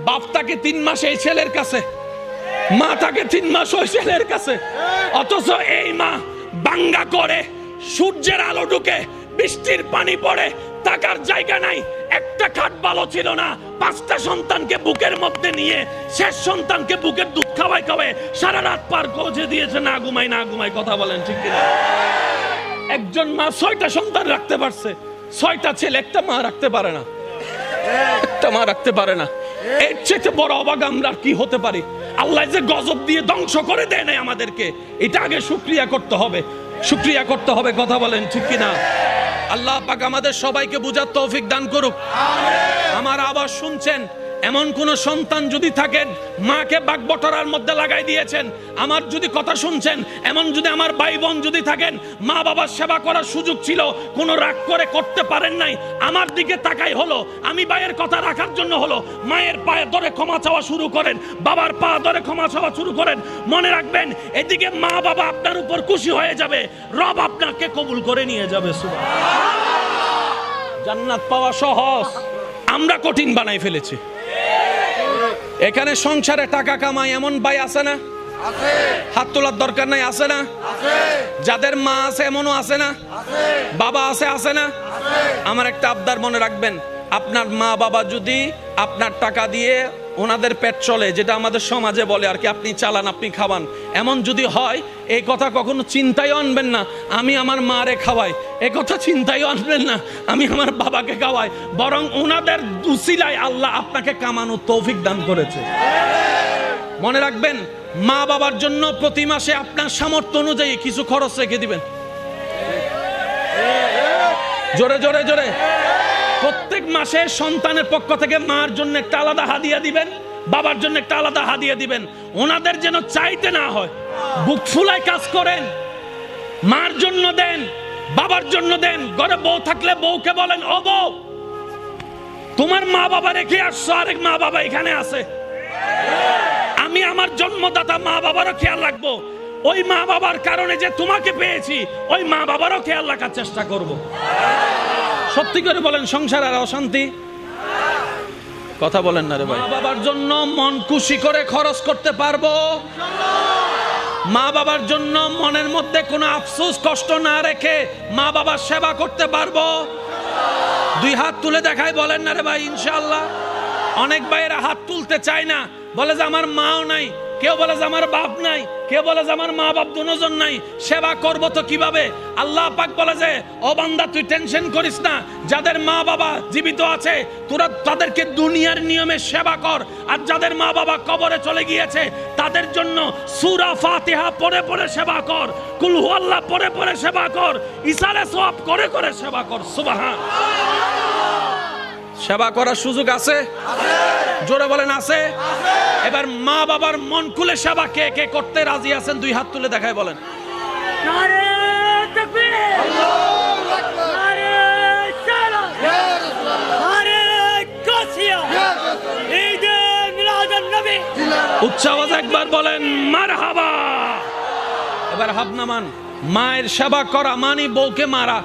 বাপ থাকে 3 মাস এই ছেলের কাছে, মা থাকে 3 মাস ওই ছেলের কাছে, অথচ এই মা বাঙ্গা করে, সূর্যের আলো ঢুকে, বৃষ্টির পানি পড়ে, থাকার জায়গা নাই, একটা খাট ভালো ছিল না, 5টা সন্তানকে বুকের মধ্যে নিয়ে শেষ সন্তানকে বুকের দুধ খাওয়াই খাওয়াই সারা রাত পার করে দিয়েছে, না ঘুমাই না ঘুমাই। কথা বলেন ঠিক কিনা? একজন মা 6টা সন্তান রাখতে পারছে, 6টা ছেলে, একটা মা রাখতে পারে না, একটা মা রাখতে পারে না। এর চেয়ে বড় অবাক আমরা কি হতে পারি? আল্লাহ যে গজব দিয়ে ধ্বংস করে দেয় নাই আমাদেরকে, এটা আগে শুকরিয়া করতে হবে, শুকরিয়া করতে হবে। কথা বলেন ঠিক কিনা? আল্লাহ পাক আমাদের সবাইকে বুঝার তৌফিক দান করুক। আমার আওয়াজ শুনছেন? এমন কোন সন্তান যদি থাকেন মাকে বাগবটরার মধ্যে লাগাই দিয়েছেন, আমার যদি কথা শুনছেন, এমন যদি আমার ভাই বোন যদি থাকেন মা বাবার সেবা করার সুযোগ ছিল, কোনো রাগ করে করতে পারেন নাই, আমার দিকে তাকাই হলো, আমি ভাইয়ের কথা রাখার জন্য হলো, মায়ের পায়ে ধরে ক্ষমা চাওয়া শুরু করেন, বাবার পা ধরে ক্ষমা চাওয়া শুরু করেন। মনে রাখবেন, এদিকে মা বাবা আপনার উপর খুশি হয়ে যাবে, রব আপনাকে কবুল করে নিয়ে যাবে। সুবহানাল্লাহ। জান্নাত পাওয়া সহজ, আমরা কঠিন বানাই ফেলেছি। এখানে সংসারে টাকা কামাই এমন ভাই আছে না? আছে। হাত তোলার দরকার নাই, আছে না? আছে। যাদের মা আছে এমনও আছে না? আছে। বাবা আছে, আছে না? আছে। আমার একটা আবদার মনে রাখবেন, আপনার মা বাবা যদি আপনার টাকা দিয়ে ওনাদের পেট চলে, যেটা আমাদের সমাজে বলে আর কি, আপনি চালান, আপনি খাওয়ান, এমন যদি হয়, এই কথা কখনো চিন্তায় আনবেন না আমি আমার মারে খাওয়াই, এই কথা চিন্তায় আনবেন না আমি আমার বাবাকে খাওয়াই, বরং ওনাদের উসিলায় আল্লাহ আপনাকে কামানোর তৌফিক দান করেছে। মনে রাখবেন, মা বাবার জন্য প্রতি মাসে আপনার সামর্থ্য অনুযায়ী কিছু খরচ রেখে দিবেন। জোরে জোরে জোরে। প্রত্যেক মাসে সন্তানের পক্ষ থেকে মার জন্য একটা আলাদা হাদিয়া দিবেন, বাবার জন্য একটা আলাদা হাদিয়া দিবেন, ওনাদের যেন চাইতে না হয়। বুক ফুলায় কাজ করেন, মার জন্য দেন, বাবার জন্য দেন। ঘরে বউ থাকলে বউকে বলেন, ও বউ, তোমার মা বাবা রেখে আসছো, আরেক মা বাবা এখানে আছে, আমি আমার জন্মদাতা মা বাবারও খেয়াল রাখবো, ওই মা বাবার কারণে যে তোমাকে পেয়েছি, ওই মা বাবারও খেয়াল রাখার চেষ্টা করব। সত্যি করে বলেন, সংসার আর অশান্তি? কথা বলেন না রে ভাই। মা বাবার জন্য মন খুশি করে খরচ করতে পারবো, মা বাবার জন্য মনের মধ্যে কোনো আফসোস কষ্ট না রেখে মা বাবার সেবা করতে পারবো। 2 হাত তুলে দেখাই বলেন না রে ভাই ইনশাআল্লাহ। অনেক ভাইয়েরা হাত তুলতে চায় না, বলে যে আমার মাও নাই, কেউ বলে যে আমার বাপ নাই, কেউ বলে যে আমার মা বাপ দুজন নাই, সেবা করব তো কিভাবে? আল্লাহ পাক বলে যে, ও বান্দা তুই টেনশন করিস না, যাদের মা বাবা জীবিত আছে তোরা তাদেরকে দুনিয়ার নিয়মে সেবা কর, আর যাদের মা বাবা কবরে চলে গিয়েছে তাদের জন্য সূরা ফাতিহা পড়ে পড়ে সেবা কর, কুল হুয়াল্লাহ পড়ে পড়ে সেবা কর, ইসালে সওয়াব করে করে সেবা কর। সুবহানাল্লাহ। সেবা করার সুযোগ আছে? জোরে বলেন আছে? এবার মা বাবার মন খুলে সেবা কে কে করতে রাজি আছেন? 2 হাত তুলে দেখায় বলেন। নারে তাকবীর, আল্লাহু আকবার, নারে সালাম, ইয়া রাসূলুল্লাহ, নারে কাসিয়া, ইয়া রাসূলুল্লাহ, ঈদে মিলাদুন নবী। উচ্চ আওয়াজে একবার বলেন মারহাবা। এবার হাত নামান। মায়ের সেবা করা মানে বউকে মারা।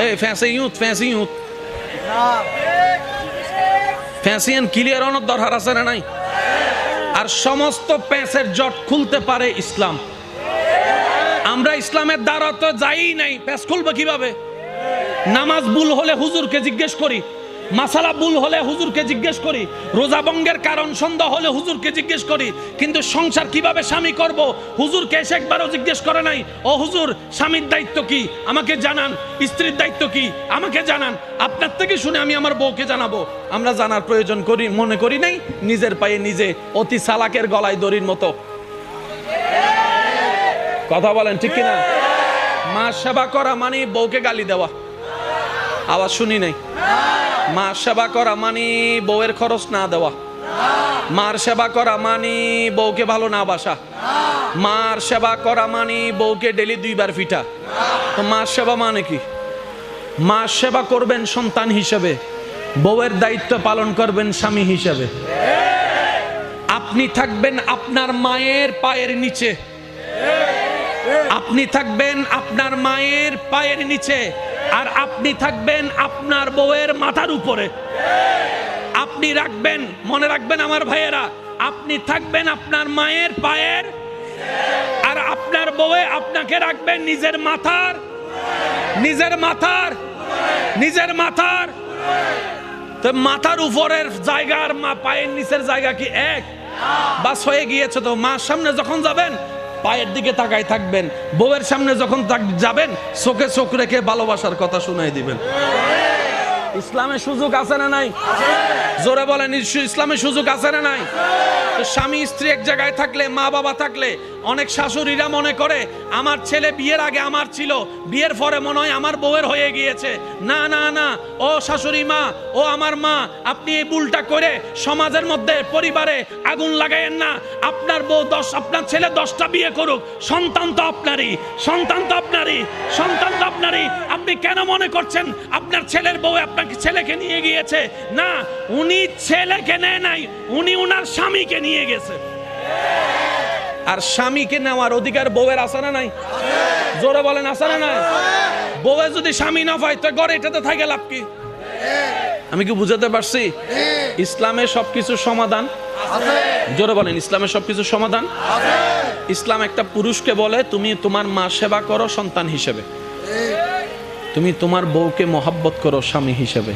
এই ফ্যান্সি ইউথ ফ্যান্সিয়ান ক্লিয়ার অনেক দরকার আছে না নাই? আর সমস্ত প্যাঁচের জট খুলতে পারে ইসলাম। আমরা ইসলামের দ্বারা তো যাই নাই, প্যাঁচ খুলবো কিভাবে? নামাজ ভুল হলে হুজুরকে জিজ্ঞেস করি, মাসালা ভুল হলে হুজুরকে জিজ্ঞেস করি, রোজা ভঙ্গের কারণ সন্দেহ হলে হুজুরকে জিজ্ঞেস করি, কিন্তু সংসার কিভাবে স্বামী করব হুজুরকে এসে একবারও জিজ্ঞেস করে নাই। ও হুজুর, স্বামীর দায়িত্ব কি আমাকে জানান, স্ত্রীর দায়িত্ব কি আমাকে জানান, আপনার থেকে শুনে আমি আমার বউকে জানাবো। আমরা জানার প্রয়োজন করি মনে করি নাই, নিজের পায়ে নিজে অতি চালাকের গলায় দড়ির মতো। কথা বলেন ঠিক কিনা? মা সেবা করা মানে বউকে গালি দেওয়া। আওয়াজ শুনি নাই। মা সেবা করা মানে বউয়ের খরচ না দেওয়া। মার সেবা করা মানে বউকে ভালো না বাসা। মার সেবা করা মানে বউকে ডেলি 2 বার পিটা। তো মার সেবা মানে কি? মার সেবা করবেন সন্তান হিসেবে, বউয়ের দায়িত্ব পালন করবেন স্বামী হিসেবে। আপনি থাকবেন আপনার মায়ের পায়ের নিচে, আপনি থাকবেন আপনার মায়ের পায়ের নিচে, আর আপনি থাকবেন আপনার বউয়ের মাথার উপরে। আপনি রাখবেন, মনে রাখবেন আমার ভাইয়েরা, আপনি থাকবেন আপনার মায়ের পায়ের, আর আপনার বউয়ে আপনাকে রাখবেন নিজের মাথার, নিজের মাথার, নিজের মাথার। তো মাথার উপরের জায়গা আর পায়ের নিচের জায়গা কি এক? বাস হয়ে গিয়েছে তো। মার সামনে যখন যাবেন পায়ের দিকে তাকাই থাকবেন, বউয়ের সামনে যখন যাবেন চোখে চোখ রেখে ভালোবাসার কথা শুনাই দিবেন। ইসলামের সুযোগ আছে না নাই? জোরে বলেন, ইসলামের সুযোগ আছে না নাই? তো স্বামী স্ত্রী এক জায়গায় থাকলে, মা বাবা থাকলে, অনেক শাশুড়িরা মনে করে আমার ছেলে বিয়ের আগে আমার ছিল, বিয়ের পরে মনে হয় আমার বউয়ের হয়ে গিয়েছে। না না না, ও শাশুড়ি মা, ও আমার মা, আপনি এই ভুলটা করে সমাজের মধ্যে পরিবারে আগুন লাগাইয়েন না। আপনার বউ আপনার ছেলে 10টা বিয়ে করুক, সন্তান তো আপনারই, সন্তান তো আপনারই, সন্তান তো আপনারই। আপনি কেন মনে করছেন আপনার ছেলের বউ আপনাকে ছেলেকে নিয়ে গিয়েছে? না, উনি ছেলেকে নেয় নাই, উনি উনার স্বামীকে নিয়ে গেছে। আর স্বামীকে নেওয়ার অধিকার বউয়ের আছে না নাই? জোরে বলেন, আছে না নাই? বউয়ে যদি স্বামী না পায় তো ঘরে এটাতে থাকে লাভ কি? আমি কি বুঝাতে পারছি? ইসলামের সবকিছু সমাধান। জোরে বলেন, ইসলামের সবকিছু সমাধান। ইসলাম একটা পুরুষকে বলে তুমি তোমার মা সেবা করো সন্তান হিসেবে, তুমি তোমার বউকে মহাব্বত করো স্বামী হিসেবে,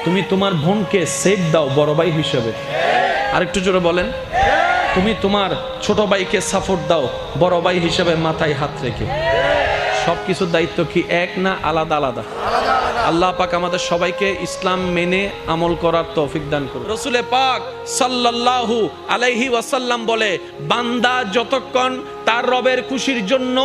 তুমি তোমার বোনকে সেফ দাও বড় ভাই হিসেবে। আরেকটু জোরে বলেন, তুমি তোমার ছোট ভাইকে সাপোর্ট দাও বড় ভাই হিসেবে মাথায় হাত রেখে। সবকিছুর দায়িত্ব কি এক না আলাদা আলাদা? আল্লাহ পাক আমাদের সবাইকে ইসলাম মেনে আমল করার তৌফিক দান করুন। রাসূলে পাক সাল্লাল্লাহু আলাইহি ওয়াসাল্লাম বলে, বান্দা যতক্ষণ তার রবের খুশির জন্য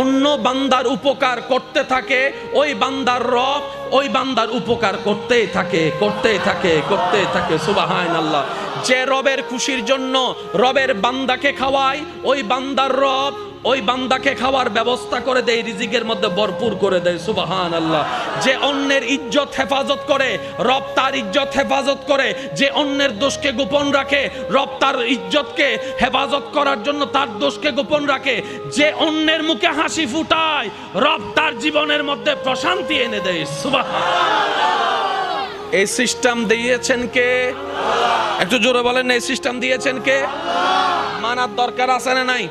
অন্য বান্দার উপকার করতে থাকে, ওই বান্দার রব ওই বান্দার উপকার করতেই থাকে, করতেই থাকে, করতেই থাকে। সুবহানাল্লাহ। যে রবের খুশির জন্য রবের বান্দাকে খাওয়ায়, ওই বান্দার রব ওই বান্দাকে খাওয়ার ব্যবস্থা করে দেয়, রিজিকের মধ্যে ভরপুর করে দেয়। সুবহানাল্লাহ। যে অন্যের ইজ্জত হেফাজত করে, রব তার ইজ্জত হেফাজত করে। যে অন্যের দোষকে গোপন রাখে, রব তার ইজ্জতকে হেফাজত করার জন্য তার দোষকে গোপন রাখে। যে অন্যের মুখে হাসি ফুটায়, রব তার জীবনের মধ্যে প্রশান্তি এনে দেয়। সুবহানাল্লাহ। এই সিস্টেম দিয়েছেন কে? একটু জোরে বলেন, এই সিস্টেম দিয়েছেন কে? মানার দরকার আছে না নাই?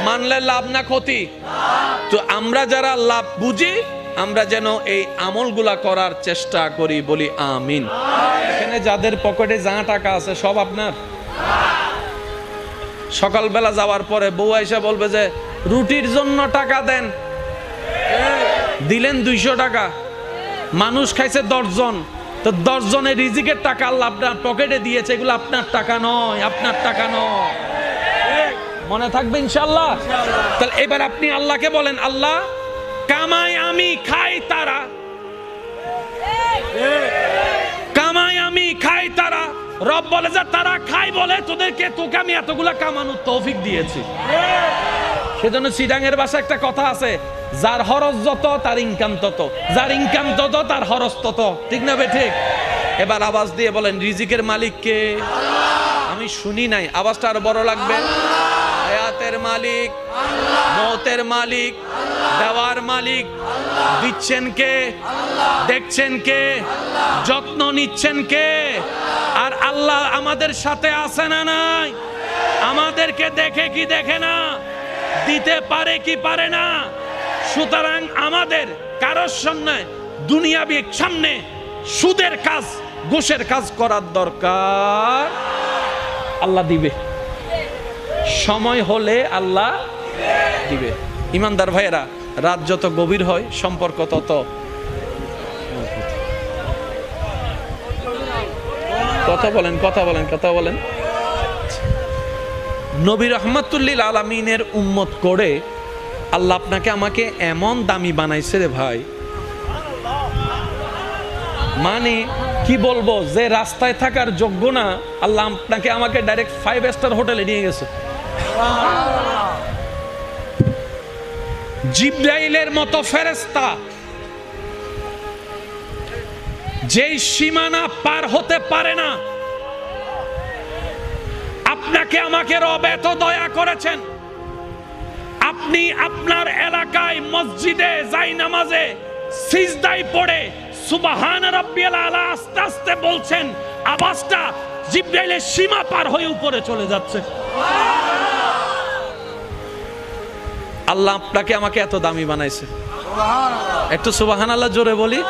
মানলে লাভ না ক্ষতি? তো আমরা যারা লাভ বুঝি, আমরা যেন এই আমলগুলা করার চেষ্টা করি, বলি আমিন। এখানে যাদের পকেটে যা টাকা আছে সব আপনার? সকালবেলা যাওয়ার পরে বউ আইসা বলবে যে রুটির জন্য টাকা দেন, দিলেন 200 টাকা, মানুষ খাইছে 10 জন, তো 10 জনের রিজিকের টাকা আল্লাহ আপনার পকেটে দিয়েছে, এগুলো আপনার টাকা নয়, আপনার টাকা নয়। মনে থাকবে ইনশাআল্লাহ। তাহলে এবার আপনি আল্লাহকে বলেন, আল্লাহ কামাই আমি খাই তারা, কামাই আমি খাই তারা। রব বলে যে তারা খাই বলে তোকে আমি এতগুলা কামানোর তৌফিক দিয়েছি। সেজন্য চিটাঙের ভাষায় একটা কথা আছে, যার খরচ যত তার ইনকাম তত, যার ইনকাম তত তার খরচ তত। ঠিক না বে ঠিক? এবার আওয়াজ দিয়ে বলেন, রিজিকের মালিক কে? আমি শুনি নাই, আওয়াজটা আরো বড় লাগবে। হায়াতের মালিক, মওতের মালিক, দেওয়ার মালিক। দিচ্ছেন কে? দেখছেন কে? যত্ন নিচ্ছেন কে? আর আল্লাহ আমাদের সাথে আছে না নাই? আমাদেরকে দেখে কি দেখে না? দিতে পারে কি পারে না? সুতরাং আমাদের কারোর সামনে দুনিয়াবি সামনে সুদের কাজ, ঘুষের কাজ করার দরকার। আল্লাহ দিবে, সময় হলে আল্লাহ দিবে। ইমানদার ভাইয়েরা, রাত যত গভীর হয় সম্পর্ক তত। কথা বলেন, কথা বলেন, কথা বলেন। নবী রাহমাতুল্লিল আলামিনের উম্মত করে আল্লাহ আপনাকে আমাকে এমন দামি বানাইছে রে ভাই, মানে কি বলবো, যে রাস্তায় থাকার যোগ্য না, আল্লাহ আপনাকে আমাকে ডাইরেক্ট 5 স্টার হোটেলে নিয়ে গেছে। জিবরাইলের মতো ফেরেশতা যেই সীমানা পার হতে পারে না, আপনাকে আমাকে রব এত দয়া করেছেন, আপনি আপনার এলাকায় মসজিদে যাই নামাজে সিজদায় পড়ে সুবহান রাব্বিয়াল আলা আস্তে আস্তে বলছেন, আওয়াজটা জিবরাইলের সীমা পার হয়ে উপরে চলে যাচ্ছে। আল্লাহ আপনাকে আমাকে এত দামি বানাইছে, একটু সুবহানাল্লাহ জোরে বলি।